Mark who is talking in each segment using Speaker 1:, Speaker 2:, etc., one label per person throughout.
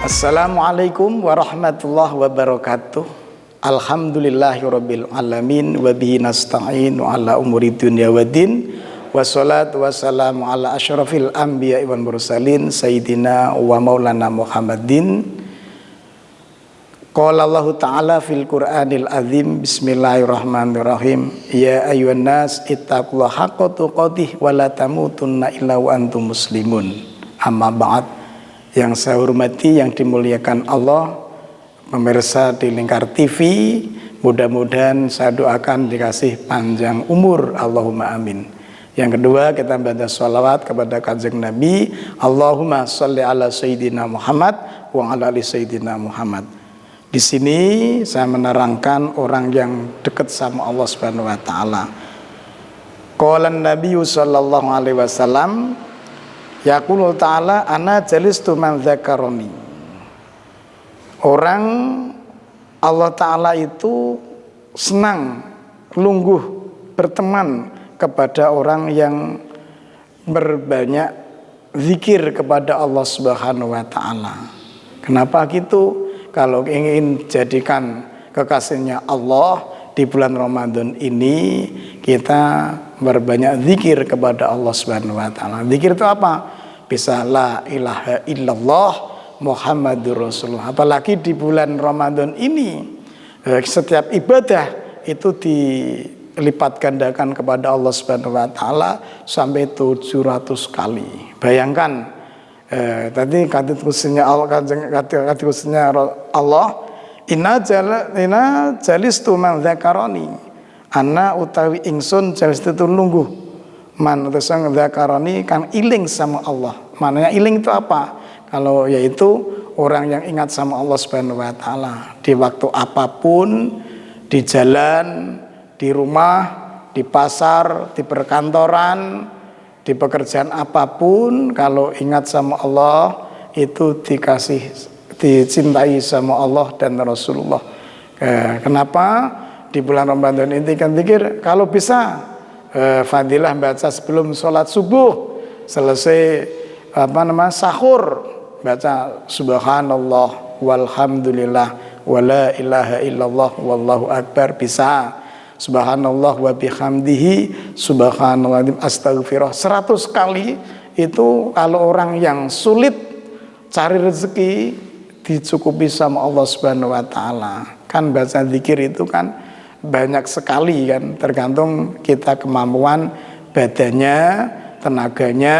Speaker 1: Assalamualaikum warahmatullahi wabarakatuh. Alhamdulillahirabbil alamin wa bihi nasta'in ala umuri dunya waddin. Wassalatu wassalamu ala asyrafil anbiya'i wal mursalin sayyidina wa maulana Muhammadin. Qala Allah Ta'ala fil Qur'anil azim. Bismillahirrahmanirrahim. Ya ayyuhan nas ittaqullaha haqqa tuqatih wa la tamutunna illa wa antum muslimun. Amma ba'd. Yang saya hormati, yang dimuliakan Allah, pemirsa di Lingkar TV, mudah-mudahan saya doakan dikasih panjang umur, Allahumma amin. Yang kedua, kita baca sholawat kepada Kanjeng Nabi, Allahumma sholli ala Sayyidina Muhammad wa ala ali Sayyidina Muhammad. Di sini saya menerangkan orang yang dekat sama Allah Subhanahu wa taala. Qala Nabi sallallahu alaihi wasallam, yaqulu ta'ala ana jalistu man dzakaroni. Orang Allah Ta'ala itu senang, lungguh, berteman kepada orang yang berbanyak zikir kepada Allah Subhanahu wa taala. Kenapa gitu? Kalau ingin jadikan kekasihnya Allah di bulan Ramadan ini, kita berbanyak zikir kepada Allah Subhanahu wa taala. Zikir itu apa? Bisa la ilaha illallah Muhammadur Rasulullah. Apalagi di bulan Ramadan ini, setiap ibadah itu dilipat gandakan kepada Allah Subhanahu wa taala sampai 700 kali. Bayangkan tadi kata Allah, Inna jalistu man dzakaroni. Ana utawi ingsun jalistu itu nunggu. Man utasang dzakaroni kan iling sama Allah. Maknanya iling itu apa? Kalau yaitu orang yang ingat sama Allah Subhanahu wa taala di waktu apapun, di jalan, di rumah, di pasar, di perkantoran, di pekerjaan apapun, kalau ingat sama Allah itu dicintai sama Allah dan Rasulullah. Kenapa di bulan Ramadan ini kan zikir? Kalau bisa fadilah baca sebelum sholat subuh, selesai sahur, baca subhanallah walhamdulillah wala ilaha illallah wallahu akbar. Bisa subhanallah wa bihamdihi subhanallah astaghfirullah 100 kali. Itu kalau orang yang sulit cari rezeki dicukupi sama Allah Subhanahu wa taala. Kan baca zikir itu kan banyak sekali kan, tergantung kita kemampuan badannya, tenaganya.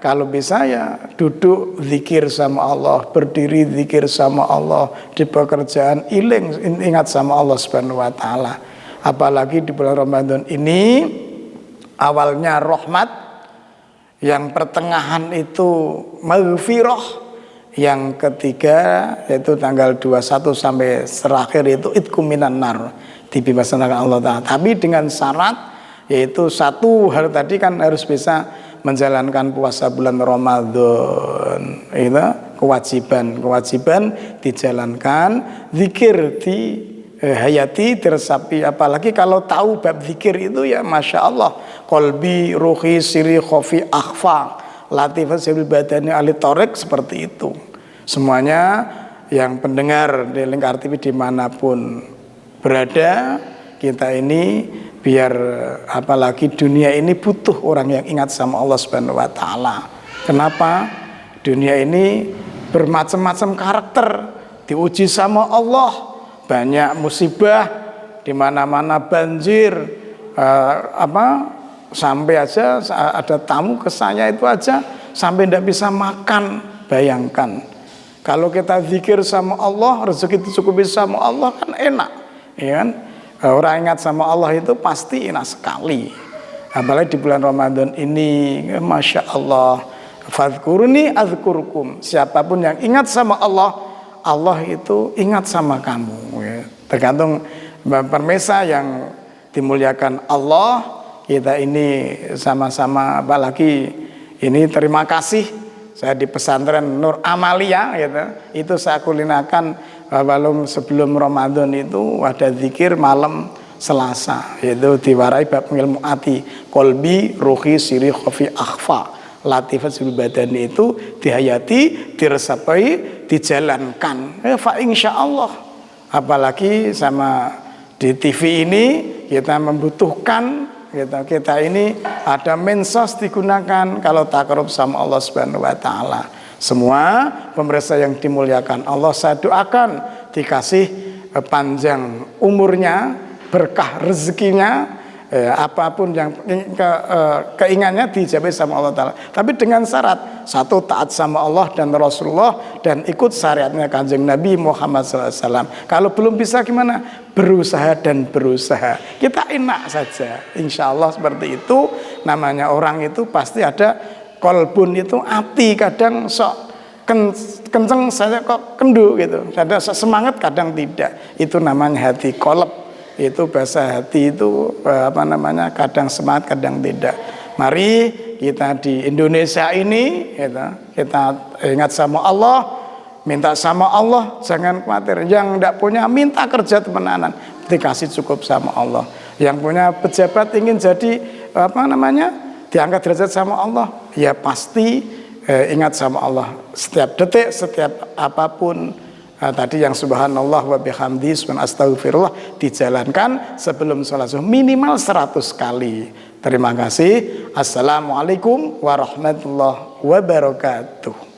Speaker 1: Kalau bisa ya duduk zikir sama Allah, berdiri zikir sama Allah, di pekerjaan ingat sama Allah Subhanahu wa taala. Apalagi di bulan Ramadan ini awalnya rahmat, yang pertengahan itu maghfirah, yang ketiga yaitu tanggal 21 sampai terakhir itu itqum minan nar, dibebaskan Allah Ta'ala. Tapi dengan syarat, yaitu satu hal tadi kan harus bisa menjalankan puasa bulan Ramadan. Itu kewajiban dijalankan, zikir di hayati tersapi. Apalagi kalau tahu bab zikir itu ya masya Allah, qalbi ruhi siri khofi akhfa latifah sibil badani ahli torek, seperti itu. Semuanya yang pendengar di Lingkar TV dimanapun berada, kita ini biar apalagi dunia ini butuh orang yang ingat sama Allah Subhanahu wa taala. Kenapa? Dunia ini bermacam-macam karakter, diuji sama Allah, banyak musibah, di mana-mana banjir, sampai aja ada tamu ke saya itu aja sampai tidak bisa makan. Bayangkan kalau kita zikir sama Allah, rezeki dicukupi sama Allah kan enak, ya kan? Orang ingat sama Allah itu pasti enak sekali. Apalagi di bulan Ramadan ini, masya Allah, fadhkuruni adzkurkum. Siapapun yang ingat sama Allah, Allah itu ingat sama kamu, ya. Tergantung permesa yang dimuliakan Allah. Kita ini sama-sama, apalagi ini terima kasih, saya di pesantren Nur Amalia gitu, itu saya kulinakan sebelum Ramadan itu ada zikir malam Selasa, yaitu diwarai bab ilmu ati, kolbi ruhi siri khofi akhfa latifatul badani itu dihayati, diresapi, dijalankan. Fa insyaallah. Apalagi sama di TV ini kita membutuhkan kita ini ada mensos digunakan kalau takarub sama Allah Subhanahu wa taala. Semua pemirsa yang dimuliakan Allah, saya doakan dikasih panjang umurnya, berkah rezekinya, apapun yang keinginannya dijawab sama Allah Ta'ala. Tapi dengan syarat, satu, taat sama Allah dan Rasulullah dan ikut syariatnya Kanjeng Nabi Muhammad SAW. Kalau belum bisa gimana? Berusaha dan berusaha. Kita enak saja, insya Allah seperti itu. Namanya orang itu pasti ada kolbun, itu hati kadang sok kenceng saya kok kendu gitu, ada semangat kadang tidak. Itu namanya hati kolab. Itu bahasa hati itu kadang semangat kadang tidak. Mari kita di Indonesia ini kita ingat sama Allah, minta sama Allah, jangan khawatir. Yang tidak punya minta kerja temenanan, dikasih cukup sama Allah. Yang punya pejabat ingin jadi diangkat derajat sama Allah, ya pasti ingat sama Allah setiap detik, setiap apapun. Tadi yang subhanallah wa bihamdi astagfirullah dijalankan sebelum sholat zuhur minimal 100 kali. Terima kasih. Assalamualaikum warahmatullahi wabarakatuh.